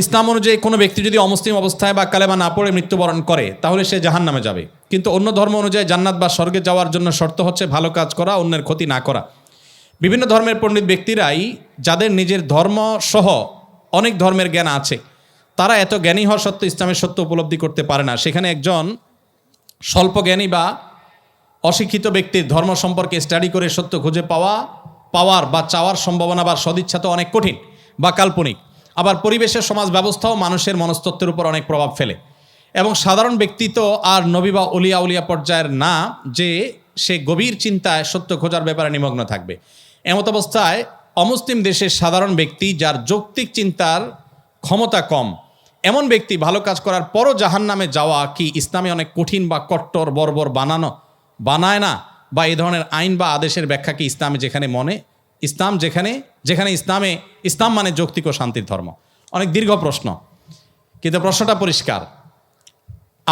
ইসলাম অনুযায়ী কোনো ব্যক্তি যদি অমুসলিম অবস্থায় বা কালেমা না পড়ে মৃত্যুবরণ করে তাহলে সে জাহান্নামে যাবে। কিন্তু অন্য ধর্ম অনুযায়ী জান্নাত বা স্বর্গে যাওয়ার জন্য শর্ত হচ্ছে ভালো কাজ করা, অন্যের ক্ষতি না করা। বিভিন্ন ধর্মের পণ্ডিত ব্যক্তিরাই যাদের নিজের ধর্ম সহ অনেক ধর্মের জ্ঞান আছে, তারা এত জ্ঞানী হওয়া সত্ত্বেও ইসলামের সত্য উপলব্ধি করতে পারে না। সেখানে একজন স্বল্প জ্ঞানী বা অশিক্ষিত ব্যক্তির ধর্ম সম্পর্কে স্টাডি করে সত্য খুঁজে পাওয়ার বা চাওয়ার সম্ভাবনা বা সদিচ্ছা তো অনেক কঠিন বা কাল্পনিক। আবার পরিবেশের সমাজ ব্যবস্থাও মানুষের মনস্তত্ত্বের উপর অনেক প্রভাব ফেলে। এবং সাধারণ ব্যক্তি তো আর নবী বা উলিয়া পর্যায়ের না যে সে গভীর চিন্তায় সত্য খোঁজার ব্যাপারে নিমগ্ন থাকবে। এমত অবস্থায় অমুসলিম দেশের সাধারণ ব্যক্তি যার যৌক্তিক চিন্তার ক্ষমতা কম, এমন ব্যক্তি ভালো কাজ করার পরও জাহান্নামে যাওয়া কি ইসলামে অনেক কঠিন বা কট্টর বর্বর বানায় না? বা এই ধরনের আইন বা আদেশের ব্যাখ্যা কি ইসলামে ইসলাম মানে যৌক্তিক ও শান্তির ধর্ম? অনেক দীর্ঘ প্রশ্ন, কিন্তু প্রশ্নটা পরিষ্কার।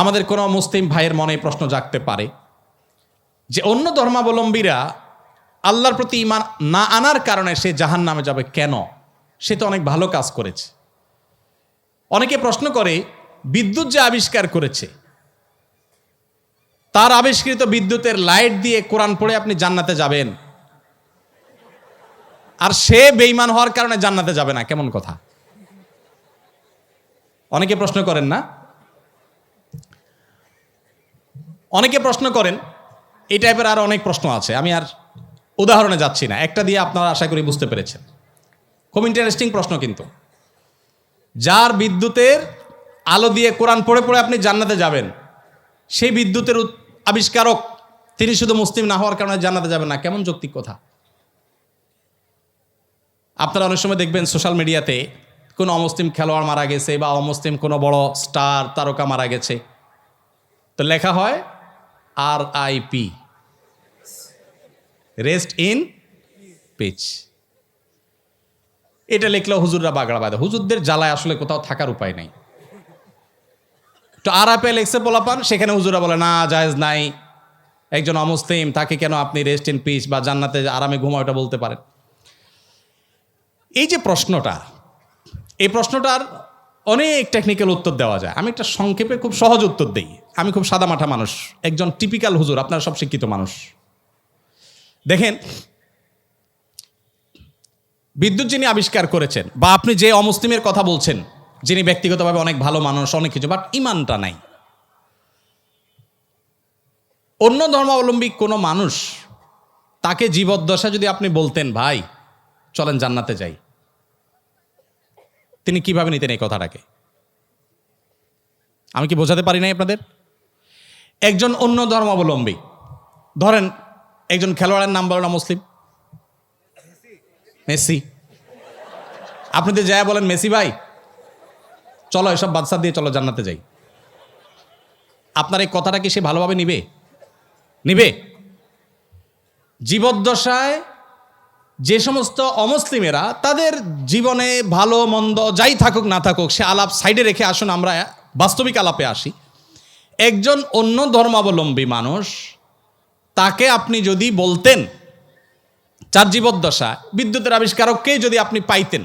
আমাদের কোনো মুসলিম ভাইয়ের মনে প্রশ্ন জাগতে পারে যে অন্য ধর্মাবলম্বীরা আল্লাহর প্রতি ঈমান না আনার কারণে সে জাহান্নামে যাবে কেন? সে তো অনেক ভালো কাজ করেছে। অনেকে প্রশ্ন করে, বিদ্যুৎ যে আবিষ্কার করেছে, তার আবিষ্কৃত বিদ্যুতের লাইট দিয়ে কোরআন পড়ে আপনি জান্নাতে যাবেন, আর সে বেঈমান হওয়ার কারণে জান্নাতে যাবে না, কেমন কথা? অনেকে প্রশ্ন করেন না? অনেকে প্রশ্ন করেন। এই টাইপের আরো অনেক প্রশ্ন আছে, আমি আর উদাহরণে যাচ্ছি না। একটা দিয়ে আপনারা আশা করি বুঝতে পেরেছেন। খুব ইন্টারেস্টিং প্রশ্ন কিন্তু। যার বিদ্যুতের আলো দিয়ে কোরআন পড়ে পড়ে আপনি জান্নাতে যাবেন, সেই বিদ্যুতের আবিষ্কারক তিনি শুধু মুসলিম না হওয়ার কারণে জান্নাতে যাবেন না, কেমন যৌক্তিক কথা? আপনারা অনেক সময় দেখবেন সোশ্যাল মিডিয়াতে কোনো অমুসলিম খেলোয়াড় মারা গেছে বা অমুসলিম কোনো বড় স্টার তারকা মারা গেছে, তো লেখা হয় RIP, রেস্ট ইন পিচ। এটা লিখলেও হুজুররা বাগড়া বাঁধে। হুজুরদের জ্বালায় আসলে কোথাও থাকার উপায় নাই। তো RIP লেখছে পোলাপান, সেখানে হুজুরা বলে না, জায়েজ নাই, একজন অমুসলিম তাকে কেন আপনি রেস্ট ইন পিচ বা জান্নাতে আরামে ঘুমাও এটা বলতে পারেন? এই যে প্রশ্নটা, এই প্রশ্নটার অনেক টেকনিক্যাল উত্তর দেওয়া যায়। আমি একটা সংক্ষেপে খুব সহজ উত্তর দিই। আমি খুব সাদামাঠা মানুষ, একজন টিপিক্যাল হুজুর, আপনারা সব শিক্ষিত মানুষ। দেখেন, বিদ্যুৎ যিনি আবিষ্কার করেছেন বা আপনি যে অমুসলিমের কথা বলছেন, যিনি ব্যক্তিগতভাবে অনেক ভালো মানুষ, অনেক কিছু, বাট ইমানটা নাই, অন্য ধর্মাবলম্বী কোনো মানুষ তাকে জীবদ্দশা যদি আপনি বলতেন ভাই চলেন জান্নাতে যাই, তিনি কিভাবে নিতেন এই কথাটাকে? আমি কি বোঝাতে পারি নাই আপনাদের? একজন অন্য ধর্মাবলম্বী, ধরেন একজন খেলোয়াড়ের নাম বলেন মুসলিম, মেসি। আপনি তো যায় বলেন মেসি ভাই চলো এসব বাদশা দিয়ে চলো জান্নাতে যাই, আপনার এই কথাটা কি সে ভালোভাবে নিবে? জীবদ্দশায় যে সমস্ত অমুসলিমেরা তাদের জীবনে ভালো মন্দ যাই থাকুক না থাকুক, সে আলাপ সাইডে রেখে আসুন আমরা বাস্তবিক আলাপে আসি। একজন অন্য ধর্মাবলম্বী মানুষ, তাকে আপনি যদি বলতেন, যার জীবদ্দশা বিদ্যুতের আবিষ্কারককেই যদি আপনি পাইতেন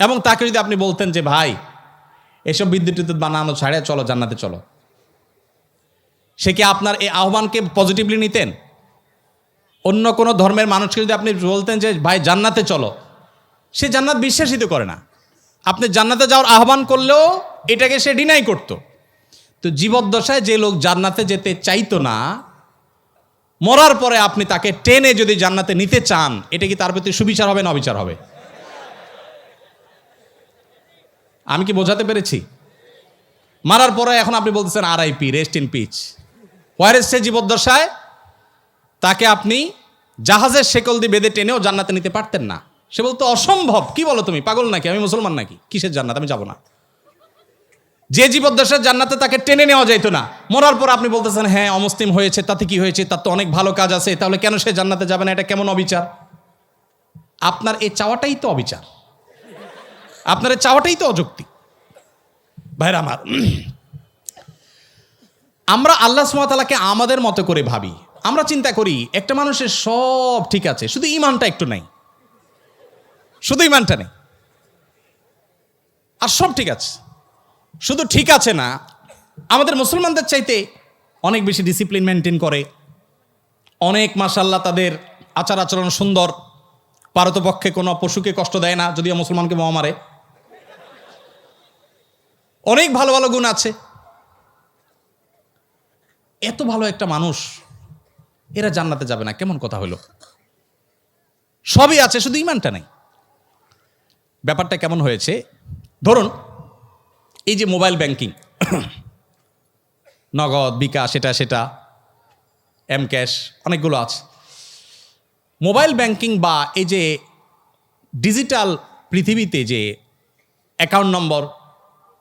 এবং তাকে যদি আপনি বলতেন যে ভাই এসব বিদ্যুৎ বানানো ছাড়ে চলো জান্নাতে চলো, সে কি আপনার এই আহ্বানকে পজিটিভলি নিতেন? অন্য কোনো ধর্মের মানুষকে যদি আপনি বলতেন যে ভাই জান্নাতে চলো, সে জান্নাত বিশ্বাসিত করে না। আপনি জান্নাতে যাওয়ার আহ্বান করলেও এটাকে সে ডিনাই করত। তো জীবদ্দশায় যে লোক জান্নাতে যেতে চাইতো না, মরার পরে আপনি তাকে টেনে যদি জান্নাতে নিতে চান, এটা কি তার প্রতি সুবিচার হবে না অবিচার হবে? আমি কি বোঝাতে পেরেছি? মারার পরে এখন আপনি বলতেছেন RIP, রেস্ট ইন পিচ। ওয়ারেস সে জীবদ্দশায় তাকে আপনি জাহাজের শেকল দিয়ে বেঁধে টেনেও জান্নাতে নিতে পারতেন না। সে বলতো অসম্ভব, কি বলো তুমি, পাগল নাকি, আমি মুসলমান নাকি, কিসের জান্নাত, আমি যাব না। যে জীবদ্দশার জান্নাতে তাকে টেনে নেওয়া যাইতো না, মরার পর আপনি বলতেছেন হ্যাঁ অমুসলিম হয়েছে, তাতে কি হয়েছে, তার তো অনেক ভালো কাজ আছে, তাহলে কেন সে জান্নাতে যাবে না? এটা কেমন অবিচার? আপনার এই চাওয়াটাই তো অবিচার, আপনার এই চাওয়াটাই তো অযৌক্তিক। ভাইরা আমার, আমরা আল্লাহ সুবহানাহু ওয়া তাআলাকে আমাদের মতো করে ভাবি। আমরা চিন্তা করি একটা মানুষের সব ঠিক আছে, শুধু ইমানটা একটু নাই, শুধু ইমানটা নেই। আর সব ঠিক আছে। শুধু ঠিক আছে না, আমাদের মুসলমানদের চাইতে অনেক বেশি ডিসিপ্লিন মেনটেন করে, অনেক মাশাআল্লাহ তাদের আচার আচরণ সুন্দর, পারতপক্ষে কোনো পশুকে কষ্ট দেয় না, যদিও মুসলমানকে বোমা মারে। অনেক ভালো ভালো গুণ আছে। এত ভালো একটা মানুষ, এরা জান্নাতে যাবে না কেমন কথা হলো? সবই আছে, শুধু ইমানটা নেই। ব্যাপারটা কেমন হয়েছে? ধরুন এই যে মোবাইল ব্যাংকিং, নগদ, বিকাশ, সেটা এম ক্যাশ, অনেকগুলো আছে। মোবাইল ব্যাংকিং বা এই যে ডিজিটাল পৃথিবীতে যে অ্যাকাউন্ট নম্বর,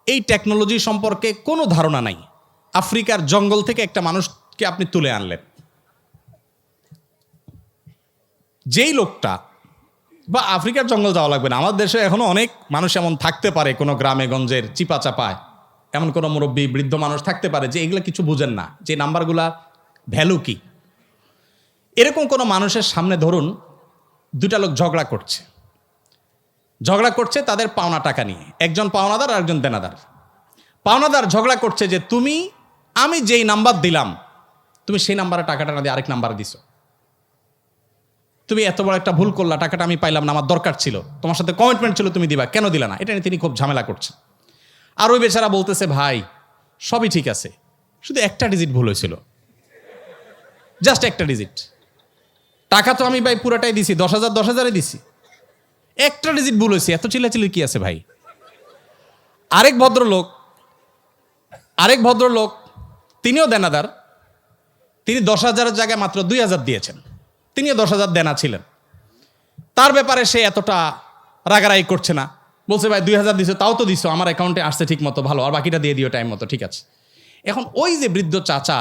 এই টেকনোলজি সম্পর্কে কোনো ধারণা নাই। আফ্রিকার জঙ্গল থেকে একটা মানুষকে আপনি তুলে আনলেন, যেই লোকটা, বা আফ্রিকার জঙ্গল যাওয়া লাগবে না, আমাদের দেশে এখনো অনেক মানুষ এমন থাকতে পারে, কোনো গ্রামে গঞ্জের চিপা চাপায় এমন কোনো মুরব্বী বৃদ্ধ মানুষ থাকতে পারে যে এগুলো কিছু বুঝেন না, যে নাম্বারগুলা ভ্যালু কি। এরকম কোনো মানুষের সামনে ধরুন দুটা লোক ঝগড়া করছে তাদের পাওনা টাকা নিয়ে, একজন পাওনাদার আর একজন দেনাদার। পাওনাদার ঝগড়া করছে যে আমি যেই নাম্বার দিলাম, তুমি সেই নাম্বারে টাকাটা না দিয়ে আরেক নাম্বার দিছো, তুমি এত বড় একটা ভুল করলা, টাকাটা আমি পাইলাম না, আমার দরকার ছিল, তোমার সাথে কমিটমেন্ট ছিল, তুমি দিবা, কেন দিলা না? এটা নিয়ে তিনি খুব ঝামেলা করছেন। আর ওই বেচারা বলতেছে, ভাই সবই ঠিক আছে, শুধু একটা ডিজিট ভুল হয়েছিল, জাস্ট একটা ডিজিট। টাকা তো আমি ভাই পুরাটাই দিছি, 10,000 দিছি, একটা ডিজিট ভুল হয়েছে, এত চিল্লাচিল্লি কি আছে ভাই? আরেক ভদ্রলোক তিনিও দেনাদার, তিনি 10,000 জায়গায় মাত্র 2,000 দিয়েছেন, তিনিও 10,000 দেনা ছিলেন। তার ব্যাপারে সে এতটা রাগারাগি করছে না, বলছে ভাই 2,000 দিছো, তাও তো দিছো, আমার অ্যাকাউন্টে আসছে ঠিক মতো, ভালো, আর বাকিটা দিয়ে দিও টাইম মতো, ঠিক আছে। এখন ওই যে বৃদ্ধ চাচা,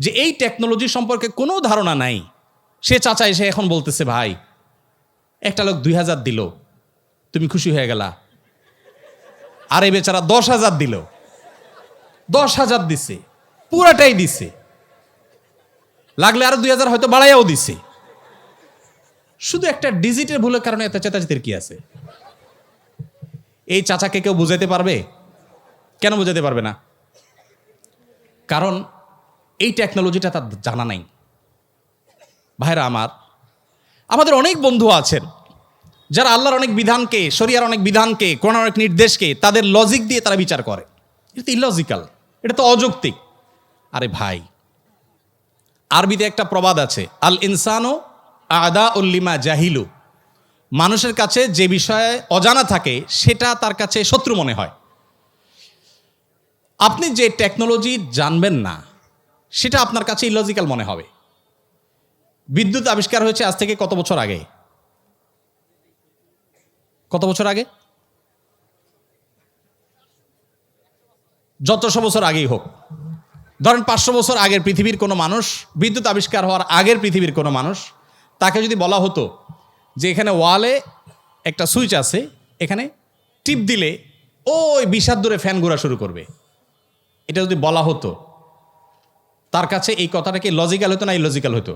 যে এই টেকনোলজি সম্পর্কে কোনো ধারণা নাই, সে চাচা এসে এখন বলতেছে, ভাই একটা লোক 2,000 দিল, তুমি খুশি হয়ে গেলা, আর এই বেচারা 10,000 দিল, 10,000 দিছে, পুরাটাই দিছে, লাগলে আরো 2,000 হয়তো বাড়াইয়াও দিছে, শুধু একটা ডিজিটের ভুলের কারণে এত চেতাচেতির কি আছে? এই চাচাকে কেউ বুঝাইতে পারবে? কেন বুঝাইতে পারবে না? কারণ এই টেকনোলজিটা তার জানা নাই। ভাইরা আমার, আমাদের অনেক বন্ধু আছেন যারা আল্লাহর অনেক বিধানকে, শরিয়ার অনেক বিধানকে, কোরআনের অনেক নির্দেশকে তাদের লজিক দিয়ে তারা বিচার করে। এটা তো ইলজিক্যাল, এটা তো অযৌক্তিক। আরে ভাই, আরবিতে একটা প্রবাদ আছে, আল ইনসানো আদা উল্লিমা জাহিলু, মানুষের কাছে যে বিষয়ে অজানা থাকে সেটা তার কাছে শত্রু মনে হয়। আপনি যে টেকনোলজি জানবেন না সেটা আপনার কাছে ইলজিক্যাল মনে হবে। বিদ্যুৎ আবিষ্কার হয়েছে আজ থেকে কত বছর আগে? কত বছর আগে? যতশো বছর আগেই হোক, ধরেন 500 বছর আগের পৃথিবীর কোনো মানুষ, বিদ্যুৎ আবিষ্কার হওয়ার আগের পৃথিবীর কোনো মানুষ, তাকে যদি বলা হতো যে এখানে ওয়ালে একটা সুইচ আছে, এখানে টিপ দিলে ওই 20 হাত দূরে ফ্যান ঘোরা শুরু করবে, এটা যদি বলা হতো, তার কাছে এই কথাটা কি লজিক্যাল হতো না ইলজিক্যাল হতো?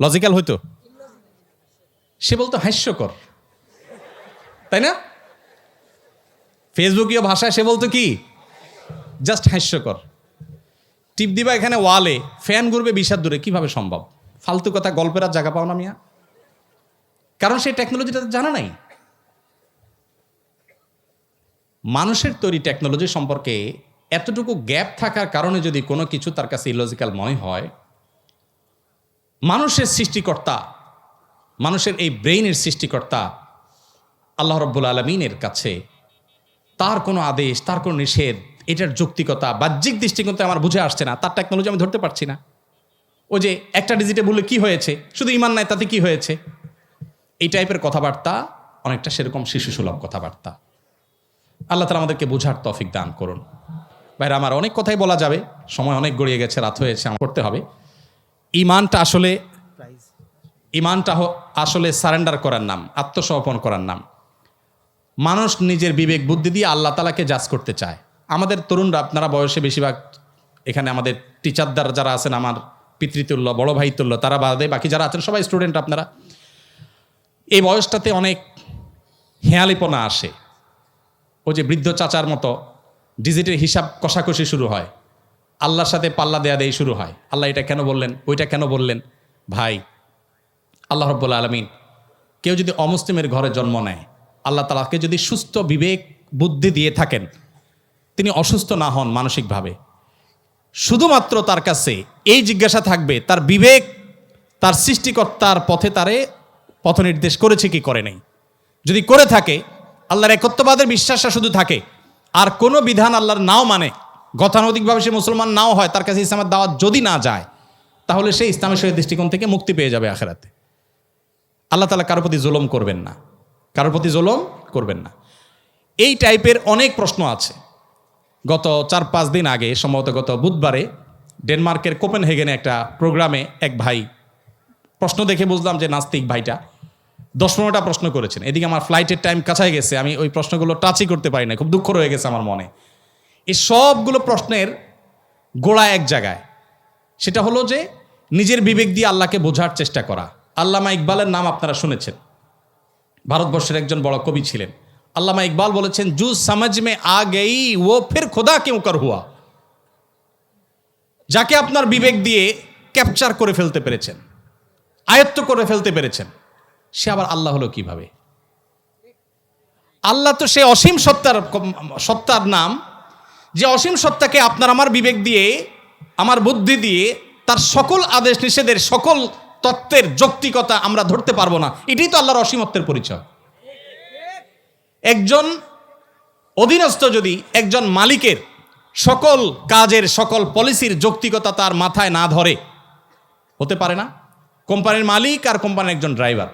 লজিক্যাল হতো। সে বলতো হাস্যকর, তাই না? ফেসবুকীয় ভাষায় সে বলতো কি, জাস্ট হাস্যকর। টিপ দিবা এখানে ওয়ালে, ফ্যান ঘুরবে 20 হাত দূরে, কিভাবে সম্ভব? ফালতু কথা, গল্পের আর জায়গা পাও না মিয়া। কারণ সেই টেকনোলজিটা জানা নাই। মানুষের তৈরি টেকনোলজি সম্পর্কে এতটুকু গ্যাপ থাকার কারণে যদি কোনো কিছু তার কাছে ইলজিক্যাল মনে হয়, মানুষের সৃষ্টিকর্তা, মানুষের এই ব্রেইনের সৃষ্টিকর্তা আল্লাহ রাব্বুল আলামিনের কাছে তার কোনো আদেশ, তার কোনো নিষেধ, এটার যৌক্তিকতা বাহ্যিক দৃষ্টিকোণে আমার বুঝে আসছে না, তার টেকনোলজি আমি ধরতে পারছি না। ওই যে একটা ডিজিটে বললে কি হয়েছে, শুধু ইমান নাই তাতে কি হয়েছে, এই টাইপের কথাবার্তা অনেকটা সেরকম শিশুসুলভ কথাবার্তা। আল্লাহ তাআলা আমাদেরকে বোঝার তৌফিক দান করুন। ভাইরা আমার, অনেক কথাই বলা যাবে, সময় অনেক গড়িয়ে গেছে, রাত হয়েছে, আমার করতে হবে। ইমানটা আসলে সারেন্ডার করার নাম, আত্মসমর্পণ করার নাম। মানুষ নিজের বিবেক বুদ্ধি দিয়ে আল্লাহ তাআলাকে জাজ করতে চায়। আমাদের তরুণরা, আপনারা বয়সে বেশিরভাগ, এখানে আমাদের টিচারদার যারা আছেন, আমার পিতৃতুল্য, বড় ভাই তুল্য, তারা বাদে বাকি যারা আছেন সবাই স্টুডেন্ট। আপনারা এই বয়সটাতে অনেক হেয়ালিপনা আসে, ও যে বৃদ্ধ চাচার মতো ডিজিটের হিসাব কষাকষি শুরু হয়, আল্লাহর সাথে পাল্লা দেয়া দেই শুরু হয়। আল্লাহ এটা কেন বললেন, ওইটা কেন বললেন? ভাই, আল্লাহ রাব্বুল আলামিন কেউ যদি অমুসলিমের ঘরে জন্ম নেয়, আল্লাহ তাআলাকে যদি সুস্থ বিবেক বুদ্ধি দিয়ে থাকেন, তিনি অসুস্থ না হন মানসিকভাবে, শুধুমাত্র তার কাছে এই জিজ্ঞাসা থাকবে তার বিবেক তার সৃষ্টিকর্তার পথে তারে পথ নির্দেশ করেছে কি করে নেই। যদি করে থাকে, আল্লাহর একত্ববাদের বিশ্বাসটা শুধু থাকে, আর কোনো বিধান আল্লাহর নাও মানে, গতানুগতিকভাবে সে মুসলমান নাও হয়, তার কাছে ইসলামের দাওয়াত যদি না যায়, তাহলে সে ইসলামের সহিত দৃষ্টিকোণ থেকে মুক্তি পেয়ে যাবে আখিরাতে। আল্লাহ তাআলা কারোর প্রতি জুলুম করবেন না, কারোর প্রতি জুলুম করবেন না। এই টাইপের অনেক প্রশ্ন আছে। গত 4-5 দিন আগে, সম্ভবত গত বুধবারে, ডেনমার্কের কোপেনহেগেনে একটা প্রোগ্রামে এক ভাই, প্রশ্ন দেখে বুঝলাম যে নাস্তিক ভাইটা 10-15টা প্রশ্ন করেছেন। এদিকে আমার ফ্লাইটের টাইম কাছায় গেছে, আমি ওই প্রশ্নগুলো টাচই করতে পারি না, খুব দুঃখ রয়ে গেছে আমার মনে। এই সবগুলো প্রশ্নের গোড়া এক জায়গায়, সেটা হলো যে নিজের বিবেক দিয়ে আল্লাহকে বোঝার চেষ্টা করা। আল্লামা ইকবালের নাম আপনারা শুনেছেন, ভারতবর্ষের একজন বড় কবি ছিলেন। আল্লামা ইকবাল বলেছেন, জু সমঝ মে আ গই ও ফির খোদা কিউ কর হুয়া। যাকে আপনার বিবেক দিয়ে ক্যাপচার করে ফেলতে পেরেছেন, আয়ত্ত করে ফেলতে পেরেছেন, সে আবার আল্লাহ হলো কিভাবে? আল্লাহ তো সে অসীম সত্তার নাম, যে অসীম সত্তাকে আপনার আমার বিবেক দিয়ে, আমার বুদ্ধি দিয়ে তার সকল আদেশ নিষেধের সকল তত্ত্বের যৌক্তিকতা আমরা ধরতে পারবো না। এটাই তো আল্লাহর অসীমত্বের পরিচয়। একজন অধীনস্থ যদি একজন মালিকের সকল কাজের সকল পলিসির যৌক্তিকতা তার মাথায় না ধরে, হতে পারে না। কোম্পানির মালিক আর কোম্পানির একজন ড্রাইভার,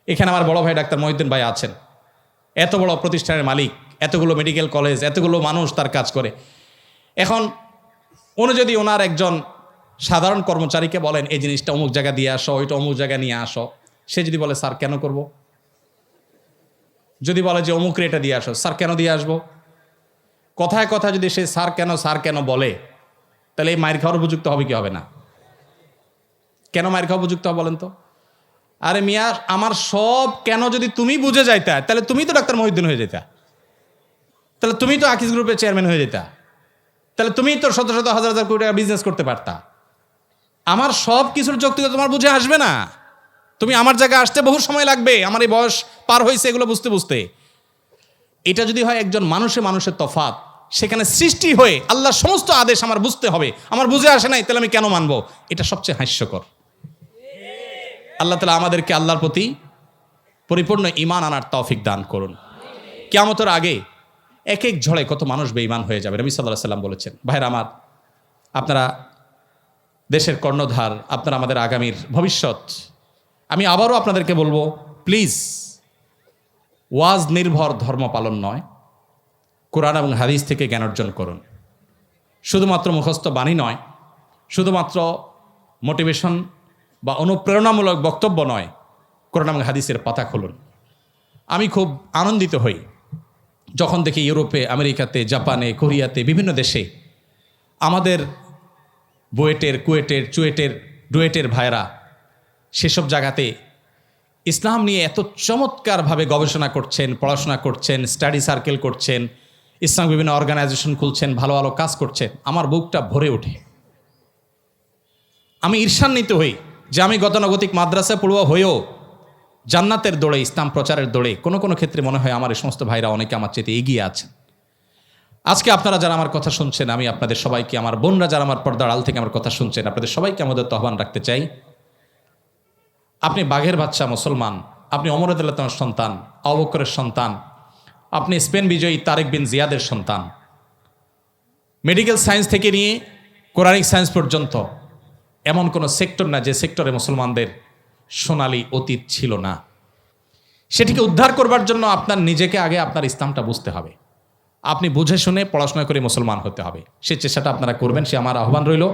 এখানে আমার বড় ভাই ডাক্তার মহিউদ্দিন ভাই আছেন, এত বড় প্রতিষ্ঠানের মালিক, এতগুলো মেডিকেল কলেজ, এতগুলো মানুষ তার কাজ করে। এখন উনি যদি ওনার একজন সাধারণ কর্মচারীকে বলেন এই জিনিসটা অমুক জায়গা দিয়ে আসো, ওইটা অমুক জায়গায় নিয়ে আসো, সে যদি বলে স্যার কেন করব? যদি বলে যে অমুক রেটা দিয়ে আসো, স্যার কেন দিয়ে আসবো? কথায় কথা যদি সে স্যার কেন বলে, তাহলে এই মায়ের খাওয়ার উপযুক্ত হবে কি হবে না? কেন মায়ের খাওয়া উপযুক্ত হবে বলেন তো? আরে মিয়া, আমার সব কেন যদি তুমি বুঝে যাইতা, তাহলে তুমি তো ডাক্তার মহিউদ্দিন হয়ে যেতা, তাহলে তুমি তো আকিজ গ্রুপের চেয়ারম্যান হয়ে যেতা, তাহলে তুমি তো শত শত হাজার হাজার কোটি টাকা বিজনেস করতে পারতা। আমার সব কিছুর যৌক্তিকতা তোমার বুঝে আসবে না। তুমি আমার জায়গায় আসতে বহু সময় লাগবে, আমার এই বয়স পার হয়েছে এগুলো বুঝতে বুঝতে। এটা যদি হয় একজন মানুষের তফাৎ, সেখানে সৃষ্টি হয়ে আল্লাহর সমস্ত আদেশ আমার বুঝতে হবে, আমার বুঝে আসে নাই, তাহলে আমি কেন মানবো? এটা সবচেয়ে হাস্যকর। আল্লাহ তাআলা আমাদেরকে আল্লাহর প্রতি পরিপূর্ণ ঈমান আনার তৌফিক দান করুন। কিয়ামতের আগে এক এক ঝড়ে কত মানুষ বেঈমান হয়ে যাবে। নবী সাল্লাল্লাহু আলাইহি ওয়াসাল্লাম বলেছেন, ভাইরা আমার, আপনারা দেশের কর্ণধার, আপনারা আমাদের আগামীর ভবিষ্যৎ। আমি আবারও আপনাদেরকে বলবো, প্লিজ, ওয়াজ নির্ভর ধর্ম পালন নয়, কোরআন এবং হাদিস থেকে জ্ঞান অর্জন করুন। শুধুমাত্র মুখস্থ বাণী নয়, শুধুমাত্র মোটিভেশন বা অনুপ্রেরণামূলক বক্তব্য নয়, কোরআন এবং হাদিসের পাতা খুলুন। আমি খুব আনন্দিত হই যখন দেখি ইউরোপে, আমেরিকাতে, জাপানে, কোরিয়াতে, বিভিন্ন দেশে আমাদের কুয়েটের, চুয়েটের, ডুয়েটের ভাইরা সেসব জায়গাতে ইসলাম নিয়ে এত চমৎকারভাবে গবেষণা করছেন, পড়াশোনা করছেন, স্টাডি সার্কেল করছেন, ইসলাম বিভিন্ন অর্গানাইজেশন খুলছেন, ভালো ভালো কাজ করছেন। আমার বুকটা ভরে ওঠে। আমি ঈর্ষান্বিত হই যে আমি গতানুগতিক মাদ্রাসায় পড়ুয়া হয়েও জান্নাতের দৌড়ে, ইসলাম প্রচারের দৌড়ে কোনো কোনো ক্ষেত্রে মনে হয় আমার এই সমস্ত ভাইরা অনেকে আমার চেয়ে এগিয়ে আছেন। আজকে আপনারা যারা আমার কথা শুনছেন, আমি আপনাদের সবাইকে, আমার বোনরা যারা আমার পর্দার আড়াল থেকে আমার কথা শুনছেন, আপনাদের সবাইকে আমাদের আহ্বান রাখতে চাই, আপনি বাঘের বাচ্চা মুসলমান, আপনি ওমর রাদিয়াল্লাহু তাআলার সন্তান, আবু বকরের সন্তান, আপনি স্পেন বিজয়ী তারেক বিন জিয়াদের সন্তান। মেডিকেল সায়েন্স থেকে নিয়ে কোরআনিক সায়েন্স পর্যন্ত এমন কোনো সেক্টর না যে সেক্টরে মুসলমানদের সোনালী অতীত ছিল না। সেটিকে উদ্ধার করবার জন্য আপনার নিজেকে আগে আপনার ইসলামটা বুঝতে হবে। আপনি বুঝে শুনে পড়াশোনা করে মুসলমান হতে হবে। সে চেষ্টাটা আপনারা করবেন, সে আমার আহ্বান রইল।